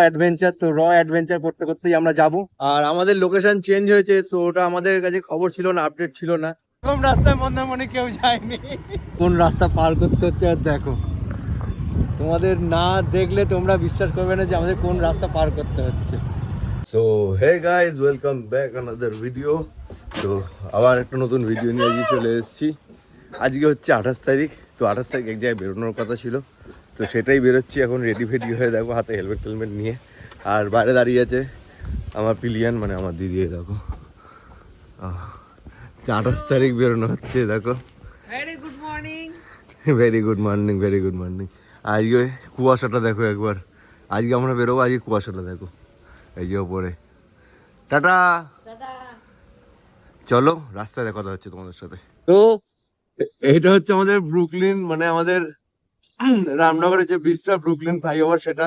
Adventure, তো adventure করতে করতেই আমরা যাব। আর আমাদের লোকেশন চেঞ্জ হয়েছে, তো ওটা আমাদের কাছে খবর ছিল না, আপডেট ছিল না। কোন রাস্তায় মন্দারমণি কেউ যায়নি, কোন রাস্তা পার করতে হচ্ছে আর দেখো। তোমাদের না দেখলে তোমরা বিশ্বাস করবে না যে আমাদের কোন রাস্তা পার করতে হচ্ছে। So hey guys, welcome back another video. তো আবার একটা নতুন ভিডিও নিয়ে গিয়ে চলে এসেছি। আজকে হচ্ছে 28 তারিখ। তো 28 তারিখ এক জায়গায় বেরোনোর কথা ছিল, তো সেটাই বেরোচ্ছি এখন রেডি ফেডি হয়ে। দেখো হাতে হেলমেট টেলমেট নিয়ে, আর বাইরে দাঁড়িয়ে আছে আমার পিলিয়ান, মানে আমার দিদি। দেখো 28 তারিখ বেরোনো হচ্ছে। দেখো very good morning. Very good morning, very good morning. আজকে কুয়াশাটা দেখো একবার। আজকে আমরা বেরোবো, আজকে কুয়াশাটা দেখো এই যে ওপরে। টাটা, চলো রাস্তায় কথা হচ্ছে তোমাদের সাথে। তো এইটা হচ্ছে আমাদের ব্রুকলিন, মানে আমাদের রামনগরের যে ব্রিজটা ব্রুকলিন ফ্লাইওভার সেটা।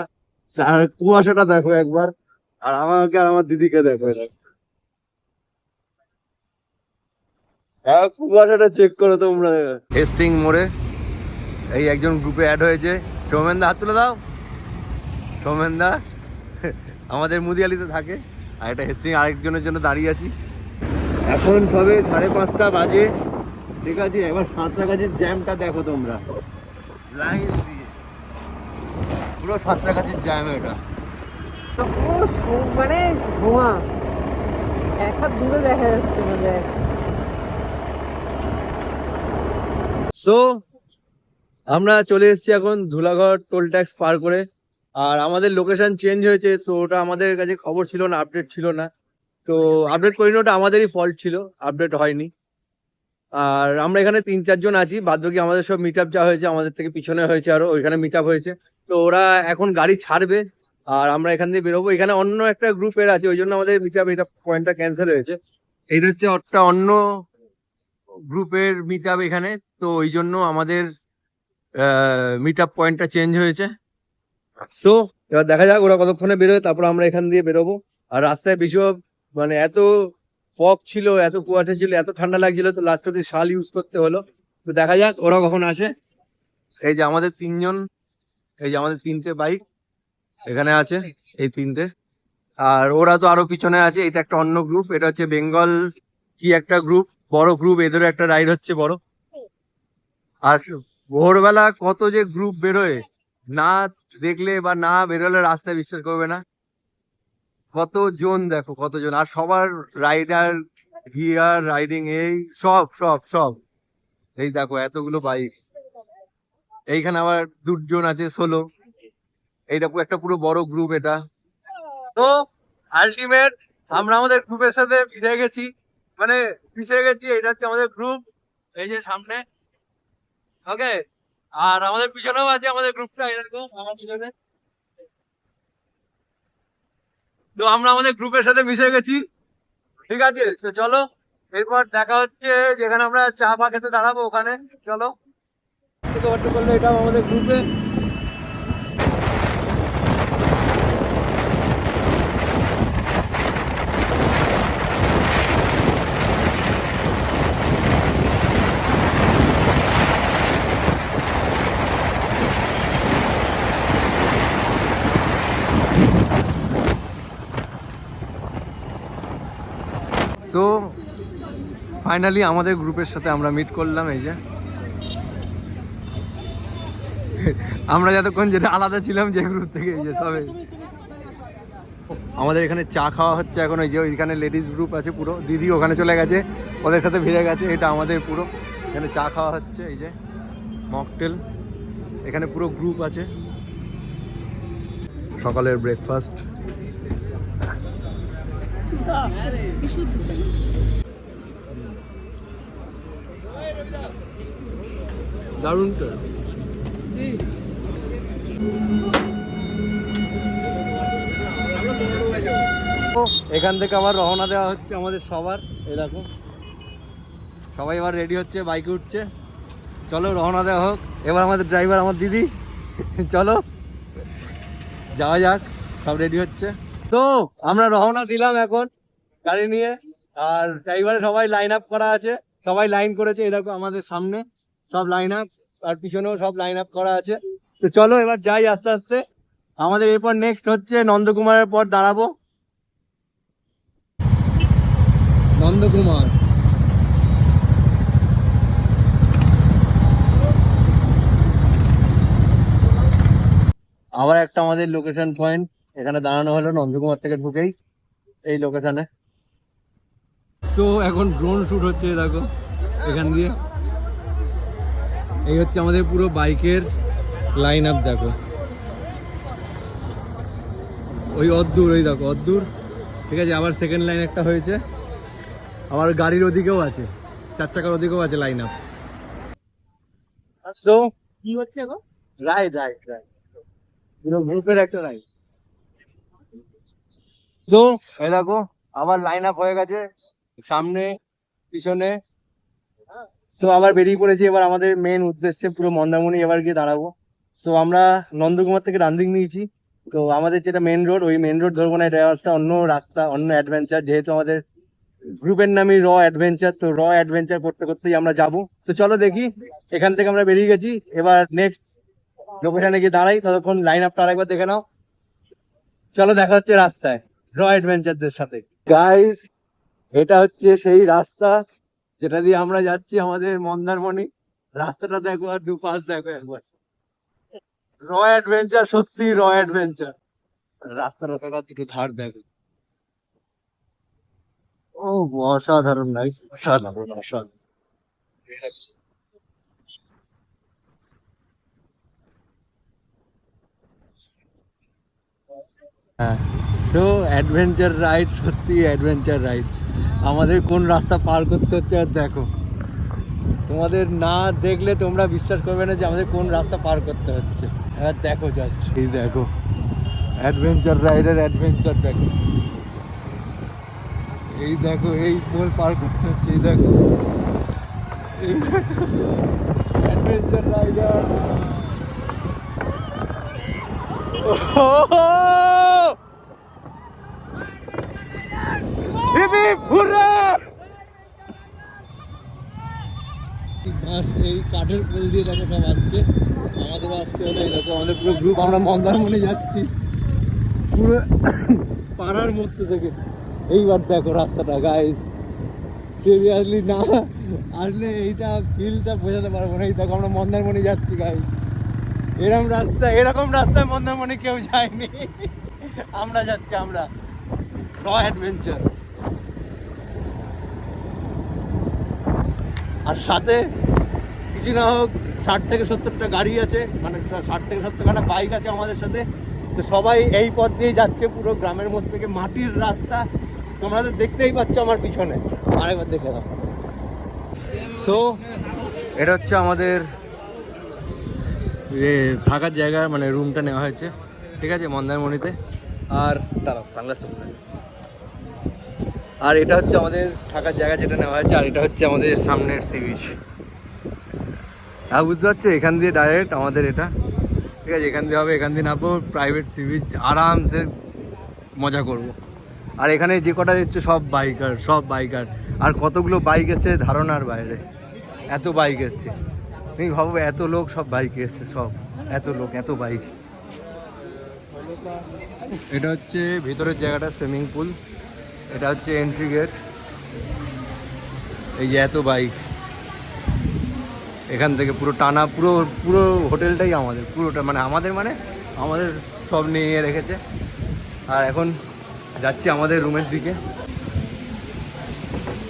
আর কুয়াশাটা দেখো একবার, আর আমাকে আর আমার দিদিকে দেখো। কুয়াশাটা চেক করো তোমরা। হেস্টিং মোড়ে এই একজন গ্রুপে অ্যাড হয়েছে। সৌমেন দা হাত তুলে দাও। সৌমেন দা আমাদের মুদিয়ালিতে থাকে, আর এটা হেস্টিং আরেকজনের জন্য দাঁড়িয়ে আছি। এখন সবে 5:30 বাজে, ঠিক আছে। এবার সাঁতরাগাছির জ্যামটা দেখো তোমরা, লাইন দিয়ে পুরো সাঁতরাগাছির জ্যাম এটা। মানে ধোঁয়া এক হাত দূরে দেখা যাচ্ছে মানে। সো আমরা চলে এসেছি এখন ধুলাগড় টোল ট্যাক্স পার করে। আর আমাদের লোকেশন চেঞ্জ হয়েছে, তো ওটা আমাদের কাছে খবর ছিল না, আপডেট ছিল না। তো আপডেট করিনি, ওটা আমাদেরই ফল্ট ছিল, আপডেট হয়নি। আর আমরা এখানে 3-4 জন আছি, বাদ বাকি আমাদের সব মিট আপ যা হয়েছে আমাদের থেকে পিছনে হয়েছে, আরো ওইখানে মিট আপ হয়েছে। তো ওরা এখন গাড়ি ছাড়বে, আর আমরা এখান দিয়ে বেরোবো। এখানে অন্য একটা গ্রুপের আছে, ওই জন্য আমাদের মিট আপ এটা পয়েন্টটা ক্যান্সেল হয়েছে। এইটা হচ্ছে একটা অন্য গ্রুপের মিট আপ এখানে, তো ওই জন্য আমাদের মিট আপ পয়েন্টটা চেঞ্জ হয়েছে। সো এবার দেখা যাক ওরা কতক্ষণে বেরোয়, তারপর আমরা এখান দিয়ে বেরোবো। আর রাস্তায় ভীষণ মানে এত ফগ ছিল, এত কুয়াশা ছিল, এত ঠান্ডা লাগছিল, তো লাস্ট অব্দি শাল ইউজ করতে হলো। তো দেখা যাক ওরা কখন আসে। এই যে আমাদের 3 জন, এই যে আমাদের 3টে বাইক এখানে আছে, এই 3টে। আর ওরা তো আরো পিছনে আছে। এটা একটা অন্য গ্রুপ, এটা হচ্ছে বেঙ্গল কি একটা গ্রুপ, বড় গ্রুপ, এদেরও একটা রাইড হচ্ছে বড়। আর ভোরবেলা কত যে গ্রুপ বেরোয়, না দেখলে বা না বেরোলে রাস্তায় বিশ্বাস করবে না। কতজন দেখো, কতজন, আর সবার রাইডার গিয়ার রাইডিং এই সব সব সব। এই দেখো এতগুলো বাইক। এইখানে আবার 2 জন আছে, 16। এইটা একটা পুরো বড় গ্রুপ এটা। তো আলটিমেট আমরা আমাদের গ্রুপের সাথে মিশে গেছি, মানে মিশে গেছি। এটা হচ্ছে আমাদের গ্রুপ, এই যে সামনে। ওকে, আর আমাদের পিছনেও আছে আমাদের গ্রুপটা, এরকম আমার পিছনে। তো আমরা আমাদের গ্রুপের সাথে মিশে গেছি, ঠিক আছে। তো চলো এরপর দেখা হচ্ছে যেখানে আমরা চা ফা খেতে দাঁড়াবো, ওখানে চলো। করতে করলে এটাও আমাদের গ্রুপে। তো ফাইনালি আমাদের গ্রুপের সাথে আমরা মিট করলাম। এই যে আমরা যতক্ষণ যেটা আলাদা ছিলাম যে গ্রুপ থেকে, এই যে সবে আমাদের এখানে চা খাওয়া হচ্ছে এখন। ওই যে ওইখানে লেডিস গ্রুপ আছে পুরো, দিদি ওখানে চলে গেছে, ওদের সাথে ভিড়ে গেছে। এটা আমাদের পুরো এখানে চা খাওয়া হচ্ছে, এই যে মকটেল। এখানে পুরো গ্রুপ আছে। সকালের ব্রেকফাস্ট দারুণ। এখান থেকে আবার রওনা দেওয়া হচ্ছে আমাদের সবার। এই দেখো সবাই এবার রেডি হচ্ছে, বাইকে উঠছে। চলো রওনা দেওয়া হোক। এবার আমাদের ড্রাইভার আমার দিদি, চলো যাওয়া যাক। সব রেডি হচ্ছে, তো আমরা রওনা দিলাম এখন গাড়ি নিয়ে। আর ড্রাইভারে সবাই লাইন আপ করা আছে, সবাই লাইন করেছে। এই দেখো আমাদের সামনে সব লাইন আপ, আর পিছনেও সব লাইন আপ করা আছে। তো চলো এবার যাই আস্তে আস্তে। আমাদের এরপর নেক্সট হচ্ছে নন্দকুমারের পর দাঁড়াবো নন্দকুমার। আবার একটা আমাদের লোকেশন পয়েন্ট, এখানে দাঁড়ানো হলো নন্দকুমার থেকে ঢুকেই এই লোকেশনে। তো এখন ড্রোন শুট হচ্ছে, দেখো এখান দিয়ে। এই হচ্ছে আমাদের পুরো বাইকের লাইন আপ, দেখো ওই অদ্দূর, ওই দেখো অদ্দূর, ঠিক আছে। আবার সেকেন্ড লাইন একটা হয়েছে, আবার গাড়ির ওদিকেও আছে, 4 চাকার ওদিকেও আছে লাইন আপ। সো কি হচ্ছে এখন? রাইট রাইট রাইট, পুরো গ্রুপের একটা রাইড। সো এই দেখো আবার লাইন আপ হয়ে গেছে, সামনে পিছনে। তো আবার বেরিয়ে পড়েছি এবার আমাদের মেন উদ্দেশ্যে, পুরো মন্দারমণি এবার গিয়ে দাঁড়াবো। তো আমরা নন্দকুমার থেকে ডানদিক নিয়েছি, তো আমাদের যেটা মেন রোড, ওই মেন রোড ধরবো না, এটা একটা অন্য রাস্তা, অন্য অ্যাডভেঞ্চার। যেহেতু আমাদের গ্রুপের নামই র অ্যাডভেঞ্চার, তো র অ্যাডভেঞ্চার করতে করতেই আমরা যাবো। তো চলো দেখি, এখান থেকে আমরা বেরিয়ে গেছি, এবার নেক্সট লোকেশনে গিয়ে দাঁড়াই। ততক্ষণ লাইন আপটা আরেকবার দেখে নাও। চলো দেখা হচ্ছে রাস্তায় র অ্যাডভেঞ্চারদের সাথে। গাইস, এটা হচ্ছে সেই রাস্তা যেটা দিয়ে আমরা যাচ্ছি আমাদের মন্দারমণি। রাস্তাটা দেখো আর দুপাশ দেখো একবার, র অ্যাডভেঞ্চার, সত্যি র অ্যাডভেঞ্চার। রাস্তাটা দেখো, দুটো ধার দেখো, ও অসাধারণ নাই, অসাধারণ অসাধারণ। হ্যাঁ, সো অ্যাডভেঞ্চার রাইড, সত্যি অ্যাডভেঞ্চার রাইড। আমাদের কোন রাস্তা পার করতে হচ্ছে আর দেখো, তোমাদের না দেখলে তোমরা বিশ্বাস করবে না যে আমাদের কোন রাস্তা পার করতে হচ্ছে। এবার দেখো জাস্ট, এই দেখো অ্যাডভেঞ্চার রাইডের অ্যাডভেঞ্চার দেখো, এই দেখো এই পোল পার করতে হচ্ছে, এই দেখো অ্যাডভেঞ্চার রাইডার। এই কাঠের পোল দিয়ে দেখো সব আসছে, আমাদের আসতে হলে এই দেখো আমাদের পুরো গ্রুপ, আমরা মন্দারমণি যাচ্ছি পুরো পাড়ার মধ্যে থেকে। এইবার দেখো রাস্তাটা গাইস, সিরিয়াসলি না আসলে এইটা ফিলটা বোঝাতে পারবো না। এই দেখো আমরা মন্দারমণি যাচ্ছি গাইস, এরকম রাস্তায় মন্দারমণি কেউ যায়নি, আমরা যাচ্ছি, আমরা র অ্যাডভেঞ্চার। আর সাথে কিছু না হোক 60 থেকে 70টা গাড়ি আছে, মানে 60 থেকে 70খানা বাইক আছে আমাদের সাথে। তো সবাই এই পথ দিয়ে যাচ্ছে, পুরো গ্রামের মধ্যে থেকে, মাটির রাস্তা, তোমরা তো দেখতেই পাচ্ছ আমার পিছনে, আরেকবার দেখে দাও। সো এটা হচ্ছে আমাদের থাকার জায়গা, মানে রুমটা নেওয়া হয়েছে, ঠিক আছে, মন্দারমণিতে। আর দাঁড়াও সানগ্লাসটা পরে। আর এটা হচ্ছে আমাদের থাকার জায়গা যেটা নেওয়া হয়েছে, আর এটা হচ্ছে আমাদের সামনের সি বিচ। বুঝতে পারছো, এখান দিয়ে ডাইরেক্ট আমাদের এটা, ঠিক আছে, এখান দিয়ে হবে, এখান দিয়ে নামবো, প্রাইভেট সি বিচ, আরামসে মজা করব। আর এখানে যে কটা দিচ্ছে সব বাইকার, সব বাইকার। আর কতগুলো বাইক এসছে ধারণার বাইরে, এত বাইক এসছে, তুমি ভাবো এত লোক সব বাইকে এসছে, সব এত লোক, এত বাইক। এটা হচ্ছে ভিতরের জায়গাটা, সুইমিং পুল, এটা হচ্ছে এন্ট্রি গেট। এই যে এত বাইক, এখান থেকে পুরো টানা, পুরো পুরো হোটেলটাই আমাদের, পুরোটা মানে আমাদের সব নিয়ে রেখেছে। আর এখন যাচ্ছি আমাদের রুমের দিকে।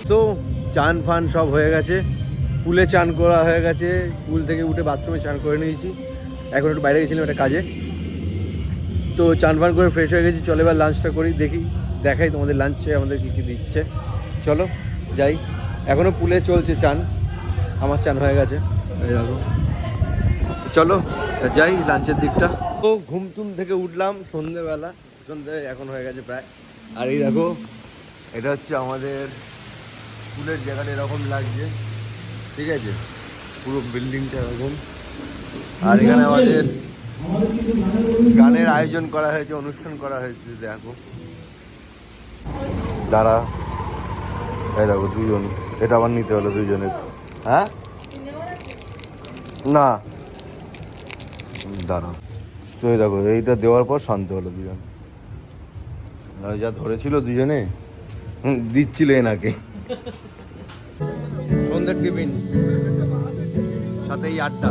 তো চান ফান সব হয়ে গেছে, পুলে চান করা হয়ে গেছে, পুল থেকে উঠে বাথরুমে চান করে নিয়েছি। এখন একটু বাইরে গেছিলাম একটা কাজে, তো চান ফান করে ফ্রেশ হয়ে গেছি। চলো এবার লাঞ্চটা করি, দেখাই তোমাদের লাঞ্চে আমাদের কী কী দিচ্ছে। চলো যাই, এখনও পুলে চলছে চান, আমার চান হয়ে গেছে, এই দেখো। চলো যাই লাঞ্চের দিকটা। তো ঘুমটুম থেকে উঠলাম সন্ধে এখন হয়ে গেছে প্রায়। আর এই দেখো, এটা হচ্ছে আমাদের পুলের জায়গাটা, এরকম লাগছে, ঠিক আছে, পুরো বিল্ডিংটা এরকম। আর এখানে আমাদের গানের আয়োজন করা হয়েছে, অনুষ্ঠান করা হয়েছে, দেখো দাঁড়া, এই দেখো দুজন, এটা আবার নিতে হলো দুজনের। হ্যাঁ না দাঁড়াও, তো এই দেখো এইটা দেওয়ার পর শান্ত হলো দুজন, আর যা ধরেছিল দুজনে দিচ্ছিল এনাকে সন্ধ্যের টিফিন সাথে এই আড্ডা।